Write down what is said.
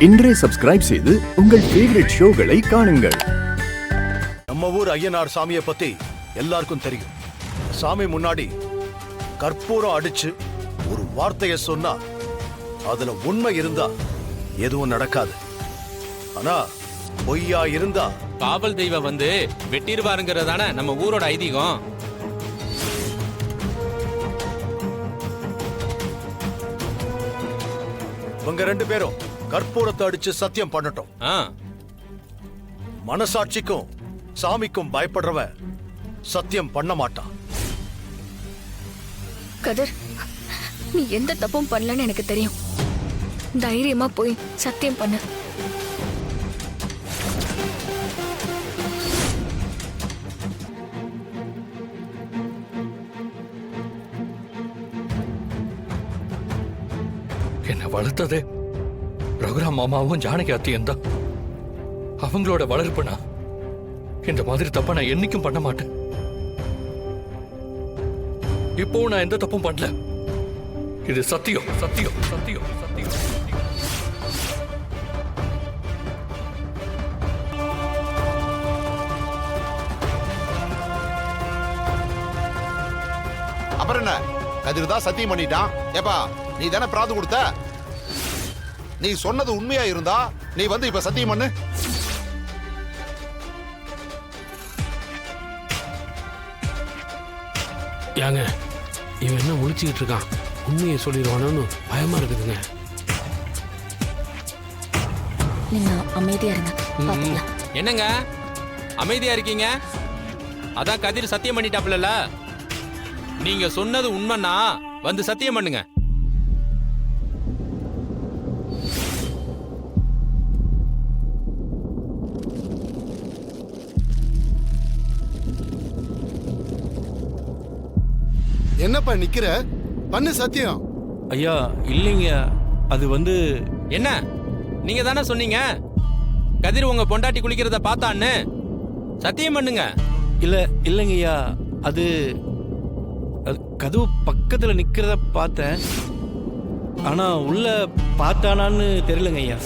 இன்றே சப்ஸ்கிரைப் செய்து உங்கள் ஃபேவரட் ஷோகளை காணுங்கள். நம்ம ஊர் ஐயனார் சாமியை பத்தி எல்லாருக்கும் தெரியும். சாமி முன்னாடி கற்பூரம் அடிச்சு ஒரு வார்த்தையை சொன்னா அதுல உண்மை இருந்தா எதுவும் நடக்காது. ஆனா பொய்யா இருந்தா காவல் தெய்வம் வந்து வெட்டிடுவாருங்கிறதான நம்ம ஊரோட ஐதீகம். இவங்க 2 பேரும் கற்பூரத்தை அடிச்சு சத்தியம் பண்ணட்டும். மனசாட்சிக்கும் சாமிக்கும் பயப்படுறவன் சத்தியம் பண்ண மாட்டான். கதிர், நீ எந்த தப்பும் பண்ணலன்னு எனக்கு தெரியும். தைரியமா போய் சத்தியம் பண்ணு. என்ன வளர்த்ததே ரகுராம் மாமாவும் ஜானகி அத்தியும் தான். அவங்களோட வளர்ப்புனா இந்த மாதிரி தப்ப நான் என்னைக்கும் பண்ண மாட்டேன். இப்போ நான் எந்த தப்பும் பண்ணல. இது சத்தியம், சத்தியம், சத்தியம், சத்தியம். அப்புறம் என்ன, கதிர் தான் சத்தியம் பண்ணிட்டான். ஏப்பா, நீ தானே பிராது கொடுத்த. நீ சொன்னது உண்மையா இருந்தா நீ வந்து இப்ப சத்தியம் பண்ணு. யாங்க, இவன் என்ன முழிச்சுக்கிட்டு இருக்கான்? உண்மையை சொல்லிடுவானு பயமா இருக்குதுங்க. நீங்க அமைதியா இருங்க, பாத்துக்கலாம். என்னங்க அமைதியா இருக்கீங்க? அதான் கதிர் சத்தியம் பண்ணிட்டாப்ல. நீங்க சொன்னது உண்மைன்னா வந்து சத்தியம் பண்ணுங்க. என்னப்பா நிக்கிற? பண்ணு சத்தியம். ஐயா இல்லைங்க, அது வந்து என்ன நீங்க தானே சொன்னீங்க கதிர் உங்க பொண்டாட்டி குளிக்கிறத பார்த்தான்னு? சத்தியம் பண்ணுங்க. இல்லைங்க ஐயா, அது கதவு பக்கத்துல நிக்கிறத பார்த்தேன். ஆனா உள்ள பார்த்தானான்னு தெரியலங்க ஐயா.